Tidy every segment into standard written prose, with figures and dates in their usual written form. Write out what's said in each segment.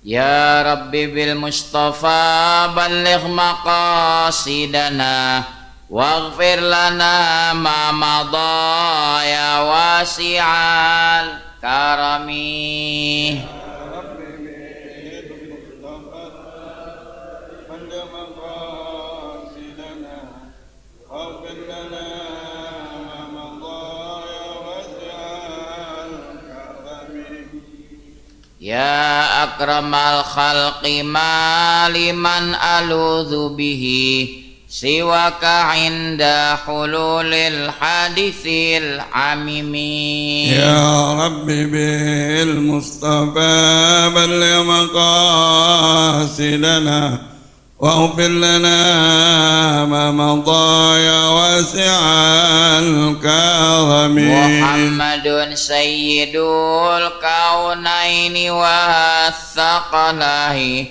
Ya Rabbi bil Mustafa balligh maqasidana waghfir lana ma madha ya wasi'al karami. Ya akramal khalqi maliman aludhu bihi siwaka inda hululil hadithil amimi. Ya Rabbi bil Mustafa balligh maqasidana واغفر لنا ما مضى يا واسع الكرم. محمد سيد الكونين والثقلين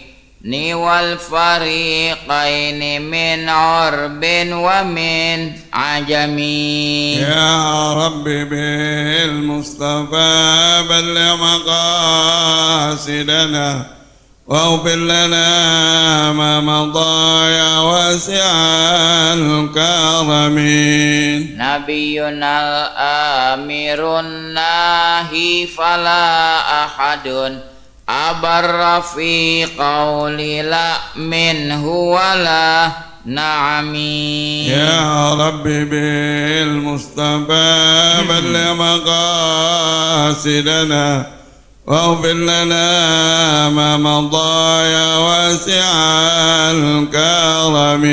والفريقين من عرب ومن عجم. يا رب بالمصطفى بلغ مقاصدنا واغفر لنا ما مضى يا واسع الكرم. نبينا الآمر الناهي فلا أحد أبر في قول لا منه ولا نعمي. يا رب بالمصطفى بلغ مقاصدنا واغفر لنا ما مضى يا واسع الكرم.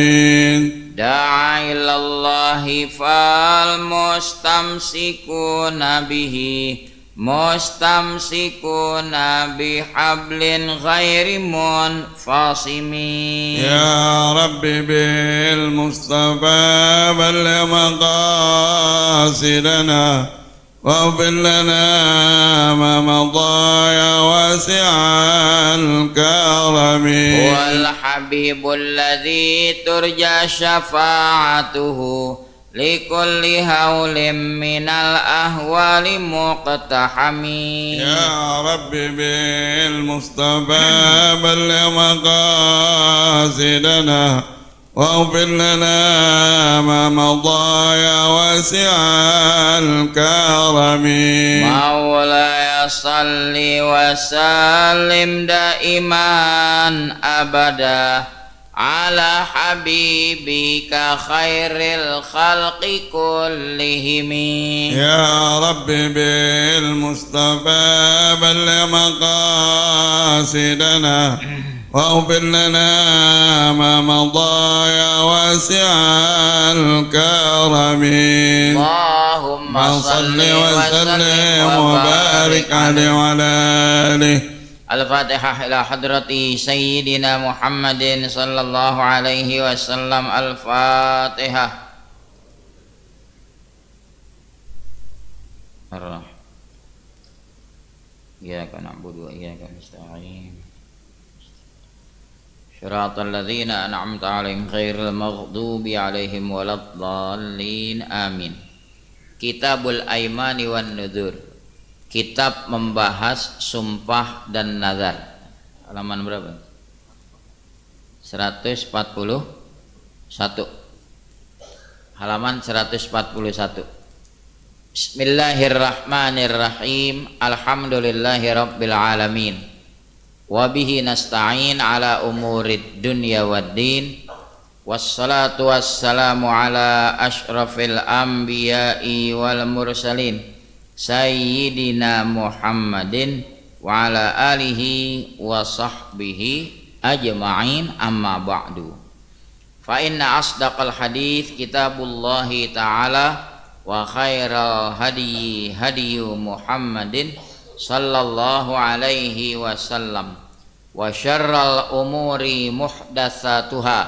دعا إلى الله فالمستمسكون به مستمسكون بحبل غير منفصم. يا رب بالمصطفى بلغ مقاصدنا واغفر لنا ما مضى يا واسع الكرم. هو الحبيب الذي ترجى شفاعته لكل هول من الأهوال مقتحم. يا رب بالمصطفى بلغ مقاصدنا واغفر لنا ما مضى يا واسع الكرم. مولاي صل وسلم دائما أبدا على حبيبك خير الخلق كلهم. يا رب بالمصطفى بلغ مقاصدنا واغفر لنا ما مضى يا واسع الكرم. اللهم صل وسلم وبارك عليه وعلى آله. الفاتحة إلى حضرة سيدنا محمد صلى الله عليه وسلم. الفاتحة. إياك نعبد وإياك نستعين صراط الذين أنعمت عليهم غير المغضوب عليهم ولا الضالين آمين. Kitabul Aimani wan Nudzur. Kitab membahas sumpah dan nazar. Halaman berapa? 141. Halaman 141. Bismillahirrahmanirrahim. Alhamdulillahi rabbil alamin. Wa bihi nasta'in ala umurid dunya waddin. Wassalatu wassalamu ala ashrafil anbiya'i wal mursalin Sayyidina Muhammadin wa ala alihi wa sahbihi ajma'in, amma ba'du. Fa inna asdaqal hadith kitabullahi ta'ala wa khairal hadiyi hadiyu Muhammadin sallallahu alaihi wasallam wa syarral umuri muhdatsatuha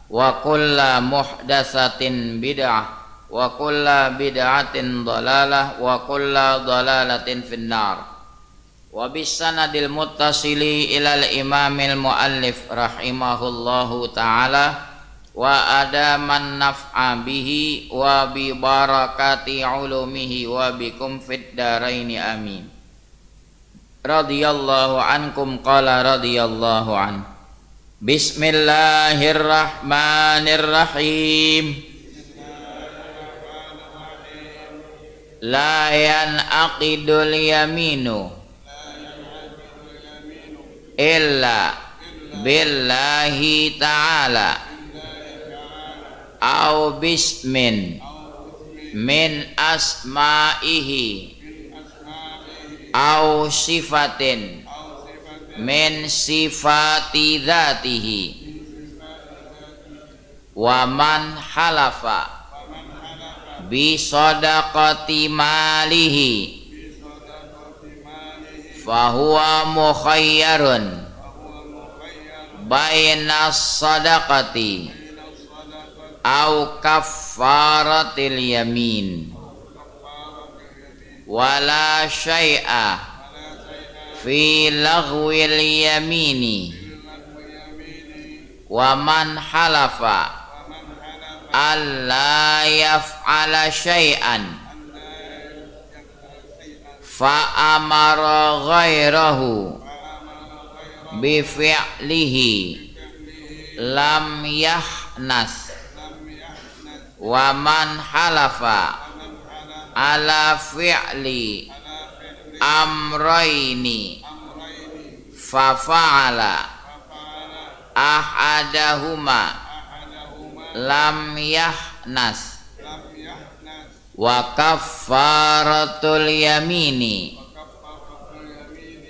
wa kulla muhdatsatin bid'ah wa kulla bid'atin dhalalah wa kulla dhalalatin finnar. Wa bisanadil muttasili ilal imamil muallif rahimahullahu ta'ala wa adaman naf'a bihi wa bi barakati ulumihi wa bikum fid daraini amin. radhiyallahu ankum qala radhiyallahu an. Bismillahirrahmanirrahim. La yanaqidul yaminu illa billahi ta'ala au bismin min asma'ihi au sifatin min sifati dzatihi wa man halafa bi sadaqati malihi fahuwa mukhayyarun bainas sadaqati au kaffaratil yamin wala syai'a fi laghwil yamini wa man halafa alla yaf'ala syai'an fa amara ghairahu bi fi'lihi lam yahnas wa man halafa ala fi'li amrayni fa fa'ala ahadahuma lam yahnas wa kaffaratul yamini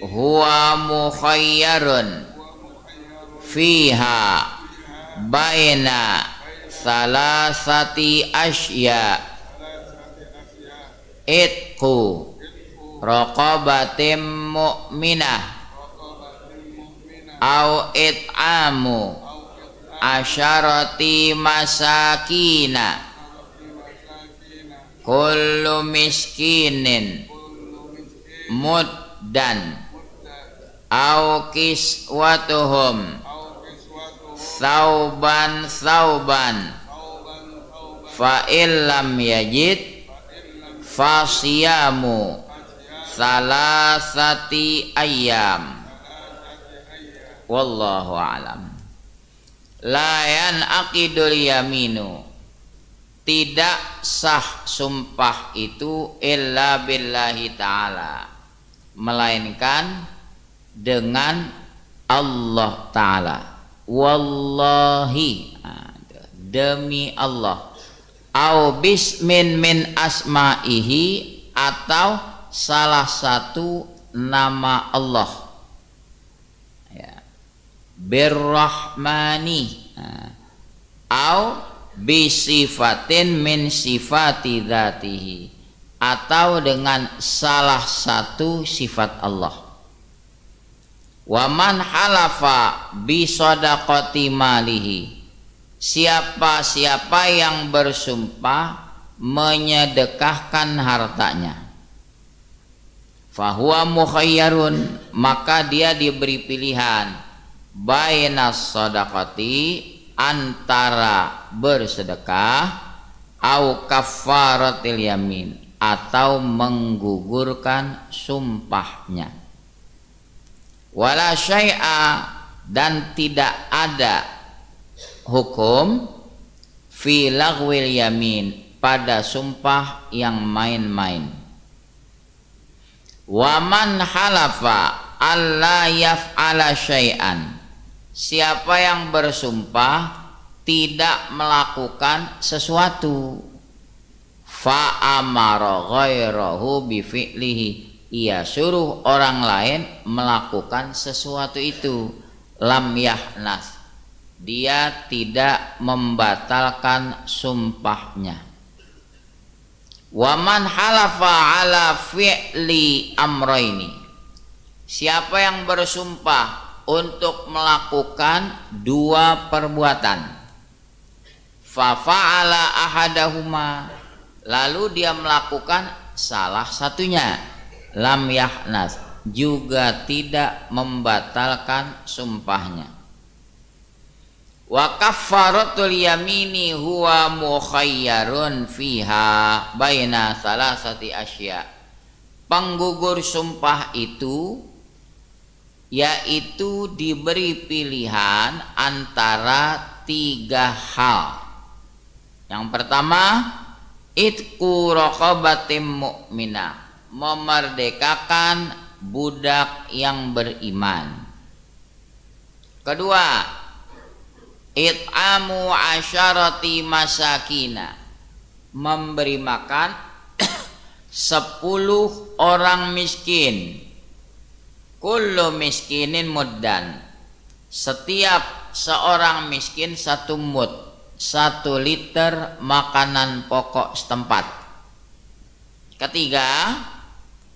huwa mukhayyarun fiha baina salasati asya itqu raqabatim mu'minah au it'amu asyarati masakina kullu miskinin muddan au kiswatuhum sauban fa illam yajid fasiyamu salasati ayyam wallahu alam. La yanaqidul yaminu, tidak sah sumpah itu illa billahi ta'ala, melainkan dengan Allah ta'ala. Wallahi, demi Allah, au bismin min asma'ihi, atau salah satu nama Allah, ya, birrahmani, au bisifatin min sifati dzatihi, atau dengan salah satu sifat Allah. Wa man halafa bi sadaqati malihi, siapa yang bersumpah menyedekahkan hartanya, fahuwa mukhayyarun, maka dia diberi pilihan, bainas sadaqati, antara bersedekah, au kaffaratil yamin, atau menggugurkan sumpahnya. Wala syai'a, dan tidak ada hukum fi laghwil yamin, pada sumpah yang main-main. Wa man halafa alla yaf'ala syai'an, siapa yang bersumpah tidak melakukan sesuatu, fa amara ghairahu bi fi'lihi, ia suruh orang lain melakukan sesuatu itu, lam yahnas, dia tidak membatalkan sumpahnya. Wa man halafa ala fi'li amrayni, siapa yang bersumpah untuk melakukan dua perbuatan, fa fa'ala ahadahuma, lalu dia melakukan salah satunya, lam yahnas, juga tidak membatalkan sumpahnya. Wa kaffaratul yamini huwa mukhayyarun fiha baina salasati asya, penggugur sumpah itu yaitu diberi pilihan antara 3 hal. Yang pertama, itqu raqabatim mu'minah, memerdekakan budak yang beriman. Kedua, it'amu asyarati masakina, memberi makan 10 orang miskin. Kullu miskinin muddan, setiap seorang miskin 1 mud, 1 liter makanan pokok setempat. Ketiga,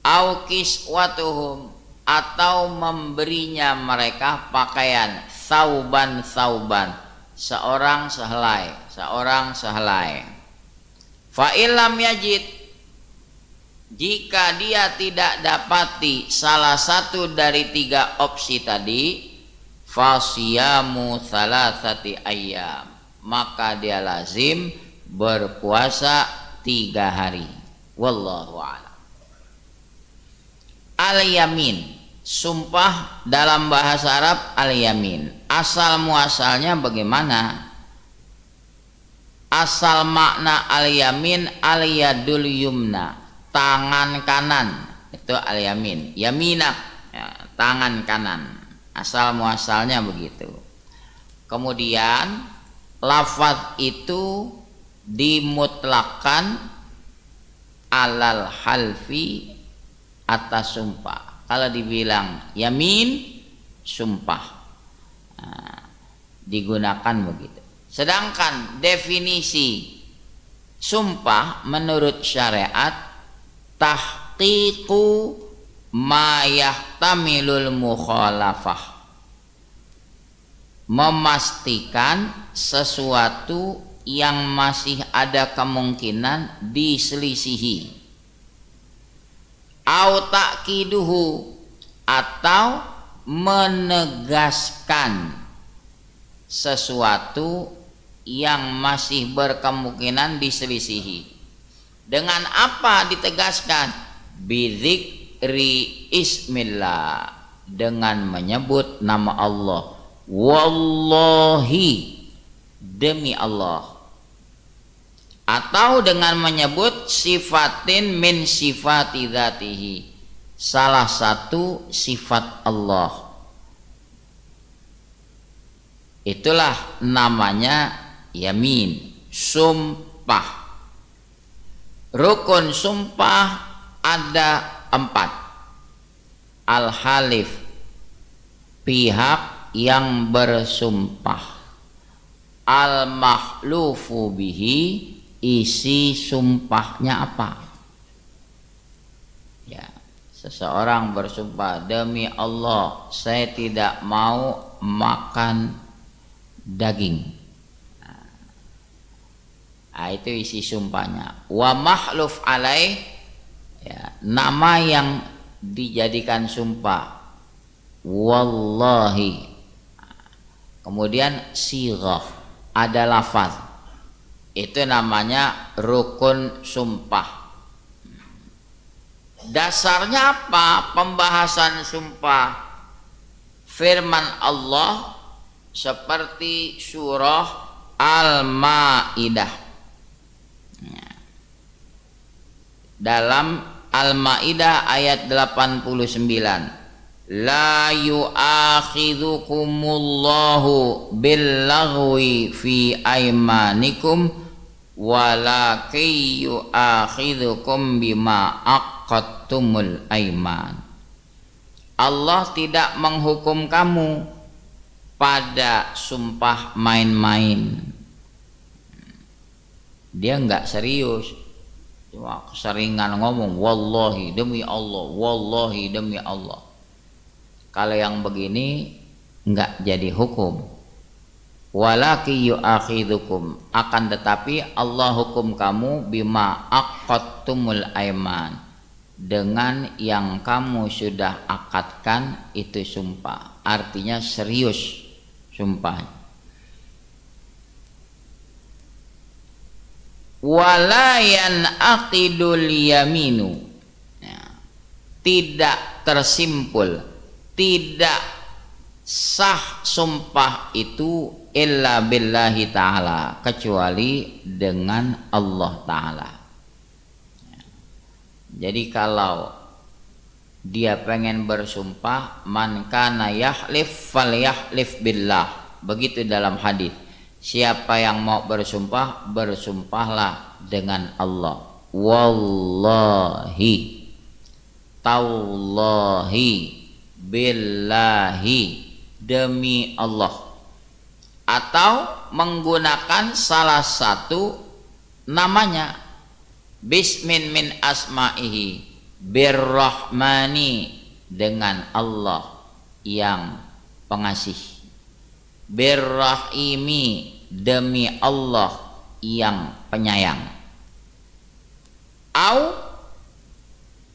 au kiswatuhum, atau memberinya mereka pakaian, sauban, seorang sehelai. Fa illam yajid, jika dia tidak dapati salah satu dari 3 opsi tadi, fasiyamu thalathati ayyam, maka dia lazim berpuasa 3 hari. Wallahu a'lam. Al-yamin, sumpah dalam bahasa Arab al-yamin. Asal muasalnya bagaimana? Asal makna al-yamin al-yadul yumna, tangan kanan, itu al-yamin. Yaminah, ya, tangan kanan. Asal muasalnya begitu. Kemudian lafaz itu dimutlakan alal halfi, atas sumpah. Kalau dibilang yamin, sumpah, nah, digunakan begitu. Sedangkan definisi sumpah menurut syariat, tahqiqu ma yahtamilul mukhalafah, memastikan sesuatu yang masih ada kemungkinan diselisihi. Au ta'kiduhu, atau menegaskan sesuatu yang masih berkemungkinan diselisihi. Dengan apa ditegaskan? Bidzikri ismillah, dengan menyebut nama Allah. Wallahi, demi Allah. Atau dengan menyebut sifatin min sifati dzatihi, salah satu sifat Allah. Itulah namanya yamin, sumpah. Rukun sumpah ada 4. Al-halif, pihak yang bersumpah. Al-mahlufu bihi, isi sumpahnya apa? Ya, seseorang bersumpah, demi Allah saya tidak mau makan daging. Nah, itu isi sumpahnya. Wa mahluf alaih, ya, nama yang dijadikan sumpah. Wallahi. Kemudian sighah, ada lafaz. Itu namanya rukun sumpah. Dasarnya apa pembahasan sumpah? Firman Allah seperti surah Al-Maidah. Dalam Al-Maidah ayat 89, la yu'akhidhukumullahu billaghwi fi aymanikum walakin yu'akhidhukum bima aqadtumul aiman. Allah tidak menghukum kamu pada sumpah main-main. Dia enggak serius, cuma keseringan ngomong wallahi demi Allah, wallahi demi Allah. Kalau yang begini enggak jadi hukum. Walaki yu'akhidhukum, akan tetapi Allah hukum kamu bima aqadtumul aiman, dengan yang kamu sudah akadkan itu sumpah. Artinya serius sumpah. Walayan aqidul yaminu, ya, tidak tersimpul, tidak sah sumpah itu illa billahi ta'ala, kecuali dengan Allah ta'ala. Jadi kalau dia pengen bersumpah, man kana yahlif falyahlif billah, begitu dalam hadis. Siapa yang mau bersumpah, bersumpahlah dengan Allah. Wallahi, tallahi, billahi, demi Allah. Atau menggunakan salah satu namanya, bismin min asma'ihi, birrahmani, dengan Allah yang pengasih, birrahimi, demi Allah yang penyayang, au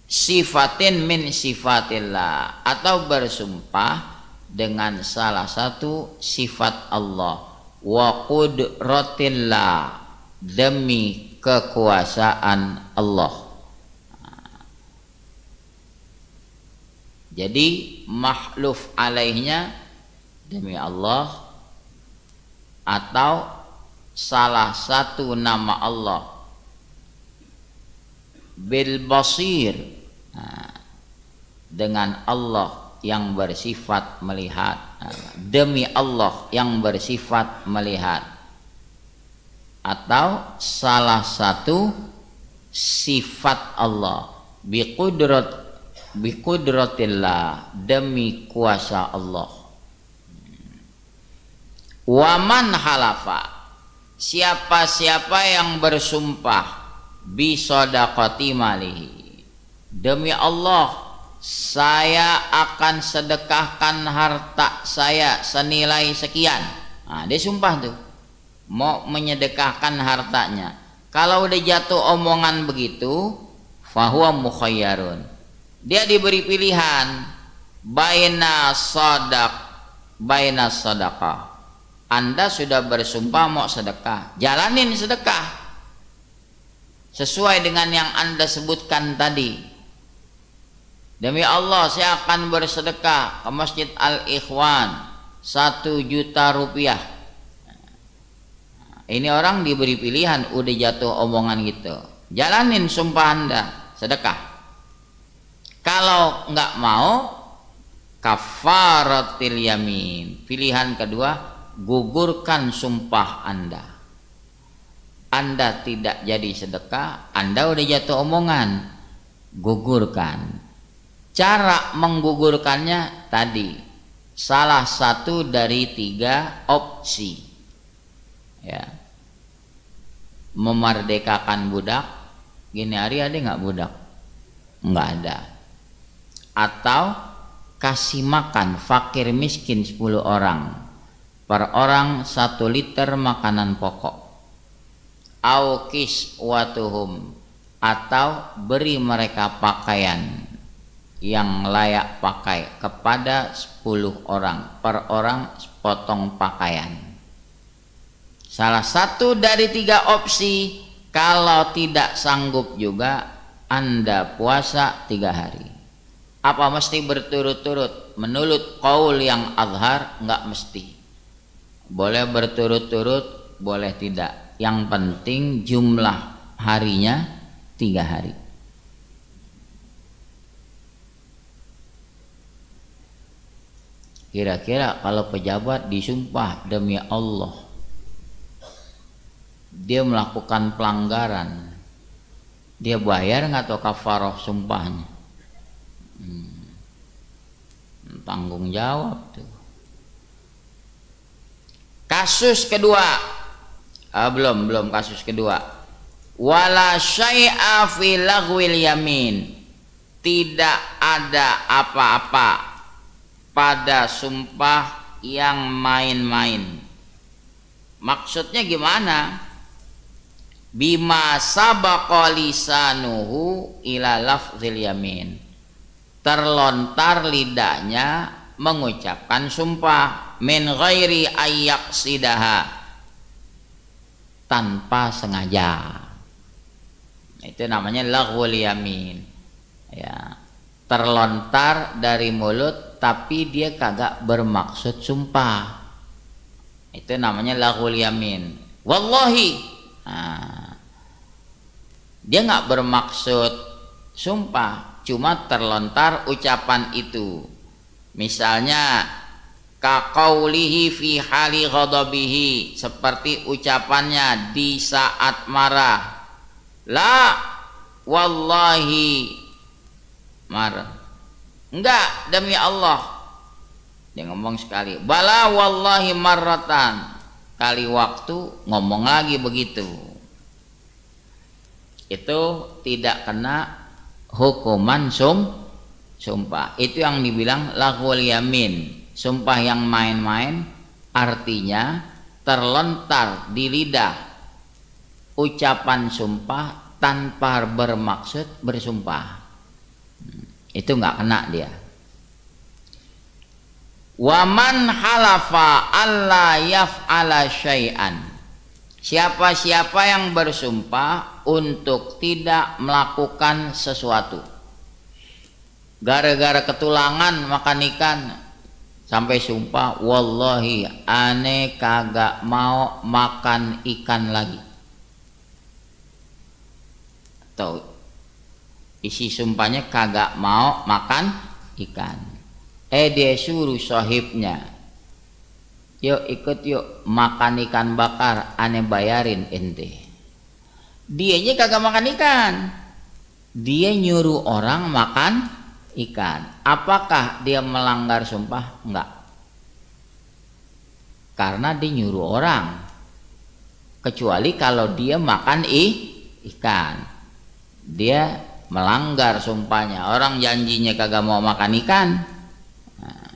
sifatin min sifatillah, atau bersumpah dengan salah satu sifat Allah, wa qudratillah, demi kekuasaan Allah. Jadi mahluf alaihnya demi Allah atau salah satu nama Allah, bil basir, dengan Allah yang bersifat melihat, demi Allah yang bersifat melihat, atau salah satu sifat Allah, biqudratillah, demi kuasa Allah. Waman halafa, siapa-siapa yang bersumpah, bisodaqati malihi, demi Allah saya akan sedekahkan harta saya senilai sekian. Nah, dia sumpah tuh mau menyedekahkan hartanya. Kalau udah jatuh omongan begitu, fahuwa mukhayyarun, dia diberi pilihan baina sadaqah. Anda sudah bersumpah mau sedekah, jalanin sedekah sesuai dengan yang Anda sebutkan tadi. Demi Allah saya akan bersedekah ke Masjid Al-Ikhwan 1 juta rupiah. Ini orang diberi pilihan, udah jatuh omongan gitu, jalanin sumpah Anda, sedekah. Kalau nggak mau, kafaratil yamin, pilihan kedua, gugurkan sumpah Anda. Anda tidak jadi sedekah, Anda udah jatuh omongan, gugurkan. Cara menggugurkannya tadi salah satu dari 3 opsi, ya. Memerdekakan budak, gini hari ada nggak budak? Nggak ada. Atau kasih makan fakir miskin 10 orang, per orang 1 liter makanan pokok. Au kiswatuhum, atau beri mereka pakaian yang layak pakai kepada 10 orang, per orang sepotong pakaian. Salah satu dari 3 opsi. Kalau tidak sanggup juga, Anda puasa 3 hari. Apa mesti berturut-turut? Menurut qaul yang azhar enggak mesti. Boleh berturut-turut, boleh tidak. Yang penting jumlah harinya 3 hari. Kira-kira kalau pejabat disumpah demi Allah, dia melakukan pelanggaran, dia bayar nggak atau kafarah sumpahnya? Tanggung jawab tuh. Kasus kedua, belum kasus kedua. Wala syai'a fi laghwil yamin, tidak ada apa-apa pada sumpah yang main-main. Maksudnya gimana? Bima sabaqa lisanuhu ila lafzil yamin, terlontar lidahnya mengucapkan sumpah, min ghairi ayyaqsidaha, tanpa sengaja. Itu namanya laghwul yamin, ya. Terlontar dari mulut tapi dia kagak bermaksud sumpah. Itu namanya laghul yamin. Wallahi, nah, dia nggak bermaksud sumpah, cuma terlontar ucapan itu. Misalnya kaqaulihi fi hali ghadabihi, seperti ucapannya di saat marah. La wallahi marah. Enggak, demi Allah. Dia ngomong sekali. Bala wallahi marratan. Kali waktu ngomong lagi begitu. Itu tidak kena hukuman sumpah. Itu yang dibilang laghul yamin. Sumpah yang main-main, artinya terlontar di lidah ucapan sumpah tanpa bermaksud bersumpah. Itu nggak kena dia. Waman halafa alla yaf'ala syai'an, siapa-siapa yang bersumpah untuk tidak melakukan sesuatu, gara-gara ketulangan makan ikan sampai sumpah, wallahi ane kagak mau makan ikan lagi. Atau isi sumpahnya kagak mau makan ikan. Dia suruh sahibnya, yuk ikut yuk makan ikan bakar, ane bayarin ente. Dianya kagak makan ikan, dia nyuruh orang makan ikan. Apakah dia melanggar sumpah? Enggak, karena dia nyuruh orang. Kecuali kalau dia makan ikan, dia melanggar sumpahnya. Orang janjinya kagak mau makan ikan. Nah,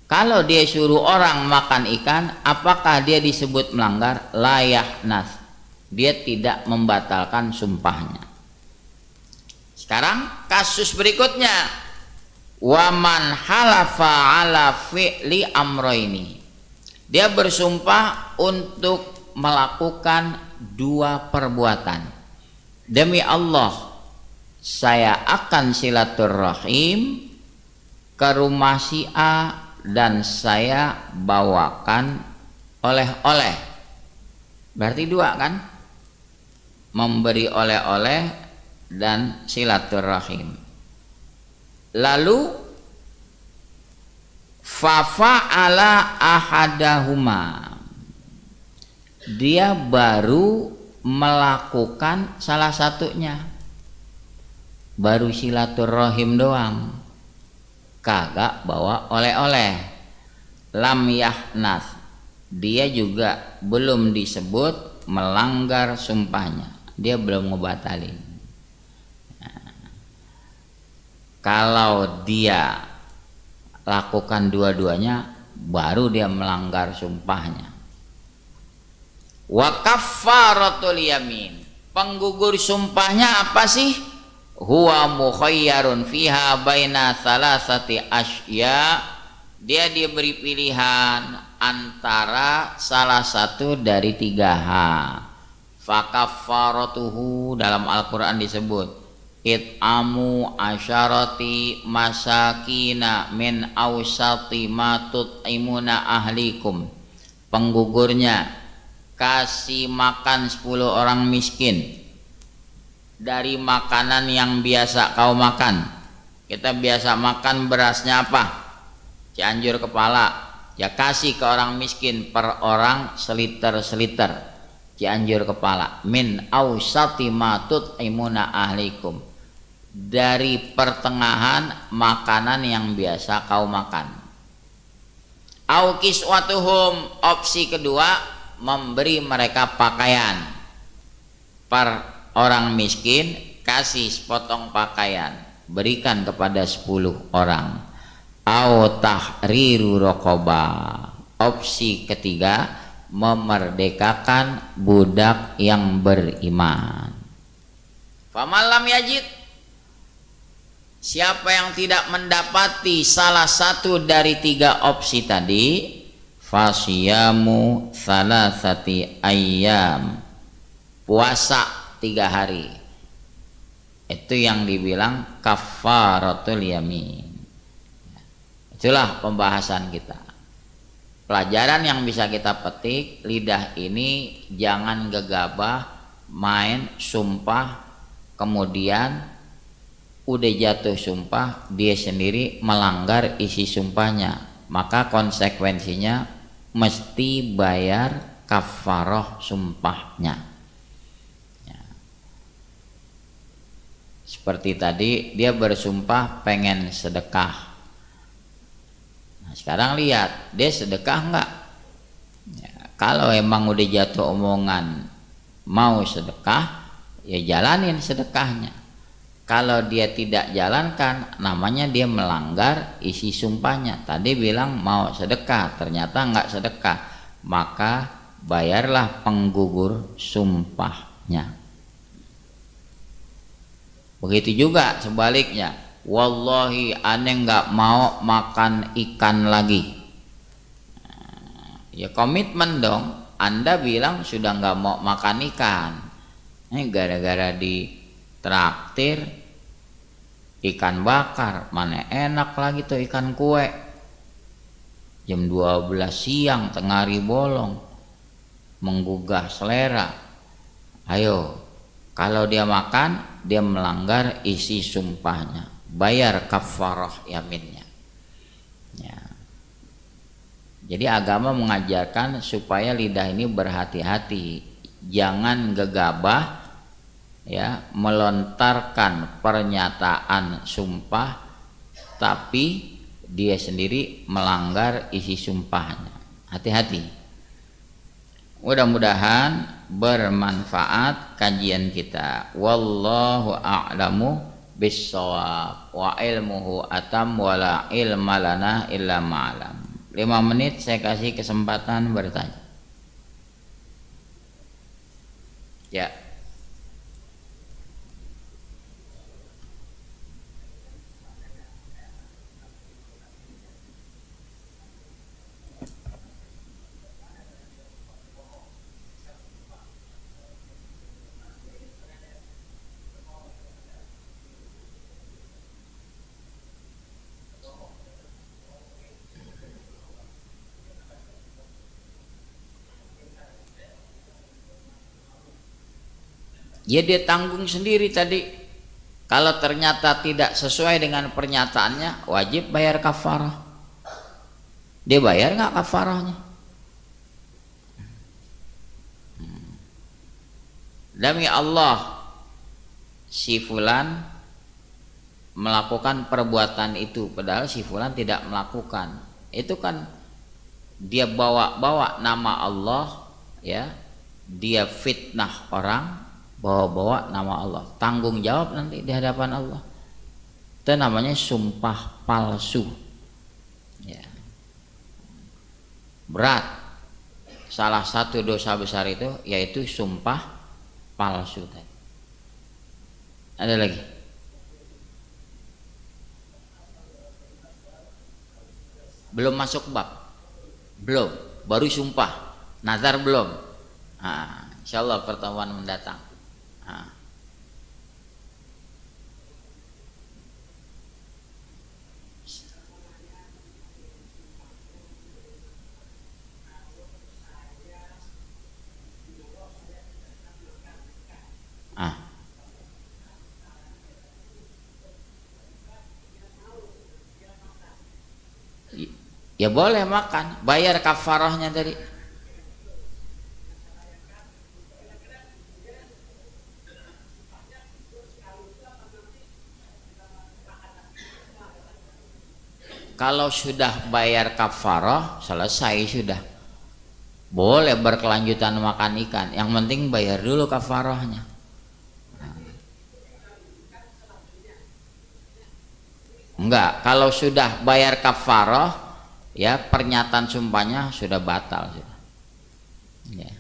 kalau dia suruh orang makan ikan, apakah dia disebut melanggar? Layah nas, dia tidak membatalkan sumpahnya. Sekarang kasus berikutnya, waman halafa ala fi'li amroini, dia bersumpah untuk melakukan dua perbuatan. Demi Allah, saya akan silaturahim ke rumah si A dan saya bawakan oleh-oleh. Berarti dua kan? Memberi oleh-oleh dan silaturahim. Lalu fafa'ala ahadahuma, dia baru melakukan salah satunya, baru silaturahim doang, kagak bawa oleh-oleh. Lam yahnas, dia juga belum disebut melanggar sumpahnya, dia belum ngebatalin. Nah, kalau dia lakukan dua-duanya, baru dia melanggar sumpahnya. Wa kaffaratul yamin, penggugur sumpahnya apa sih? Huwa mukhayyarun fiha baina salasati asya, dia diberi pilihan antara salah satu dari 3 hal. Fakaffaratuhu, dalam Al-Quran disebut it'amu asyarati masakina min awsati ma tut'imuna ahlikum, penggugurnya kasih makan 10 orang miskin dari makanan yang biasa kau makan. Kita biasa makan berasnya apa? Cianjur kepala, ya kasih ke orang miskin per orang seliter Cianjur kepala. Min ausati ma tut'imuna ahlikum, dari pertengahan makanan yang biasa kau makan. Au kiswatuhum, opsi kedua, memberi mereka pakaian. Per orang miskin kasih sepotong pakaian, berikan kepada 10 orang. Au tahriru raqabah, opsi ketiga, memerdekakan budak yang beriman. Famalam yajid, siapa yang tidak mendapati salah satu dari 3 opsi tadi, fasyamu salasati ayyam, puasa 3 hari. Itu yang dibilang kafaratul yamin. Itulah pembahasan kita. Pelajaran yang bisa kita petik, lidah ini jangan gegabah, main, sumpah, kemudian udah jatuh sumpah, dia sendiri melanggar isi sumpahnya. Maka konsekuensinya mesti bayar kafaroh sumpahnya. Ya. Seperti tadi, dia bersumpah pengen sedekah. Nah, sekarang lihat, dia sedekah enggak? Ya, kalau emang udah jatuh omongan mau sedekah, ya jalanin sedekahnya. Kalau dia tidak jalankan, namanya dia melanggar isi sumpahnya. Tadi bilang mau sedekah, ternyata enggak sedekah, maka bayarlah penggugur sumpahnya. Begitu juga sebaliknya, wallahi aneh enggak mau makan ikan lagi. Ya komitmen dong. Anda bilang sudah enggak mau makan ikan, ini gara-gara di traktir ikan bakar, mana enak lagi tuh ikan kue. Jam 12 siang tengah hari bolong, menggugah selera. Ayo, kalau dia makan, dia melanggar isi sumpahnya, bayar kafarah yaminnya. Ya. Jadi agama mengajarkan supaya lidah ini berhati-hati, jangan gegabah, ya, melontarkan pernyataan sumpah tapi dia sendiri melanggar isi sumpahnya. Hati-hati. Mudah-mudahan bermanfaat kajian kita. Wallahu a'lamu bissawab wa ilmuhu atam wala ilma lana illa ma'lam. 5 menit saya kasih kesempatan bertanya. Ya. Ya dia tanggung sendiri tadi. Kalau ternyata tidak sesuai dengan pernyataannya, wajib bayar kafarah. Dia bayar nggak kafarahnya? Demi Allah, si fulan melakukan perbuatan itu, padahal si fulan tidak melakukan. Itu kan dia bawa-bawa nama Allah, ya. Dia fitnah orang, bawa-bawa nama Allah, tanggung jawab nanti di hadapan Allah. Itu namanya sumpah palsu, ya. Berat. Salah satu dosa besar itu yaitu sumpah palsu. Ada lagi? Belum masuk bab? Belum, baru sumpah. Nazar belum. Nah, insyaallah pertemuan mendatang. Ya boleh makan, bayar kafarahnya tadi. Kalau sudah bayar kafarah, selesai sudah. Boleh berkelanjutan makan ikan, yang penting bayar dulu kafarahnya. Enggak, kalau sudah bayar kafarah, ya pernyataan sumpahnya sudah batal sudah. Ya.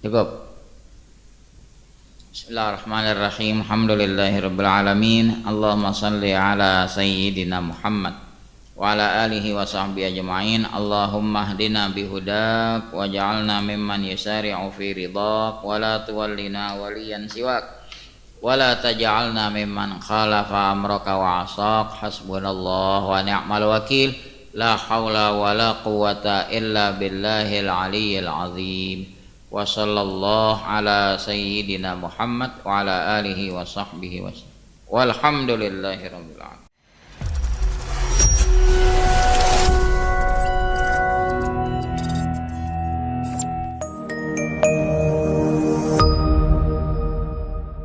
Cukup. Bismillahirrahmanirrahim. Alhamdulillahirabbil alamin. Allahumma shalli ala sayyidina Muhammad wa ala alihi wa sahbihi ajma'in. Allahumma hdina bihudak waj'alna mimman yusari'u fi ridhak wa la tuwallina waliyan siwak. ولا تجعلنا ممن خالف أمرك وعصاك حسبنا الله ونعم الوكيل لا حول ولا قوة إلا بالله العلي العظيم وصلى الله على سيدنا محمد وعلى آله وصحبه وسلم والحمد لله رب العالمين.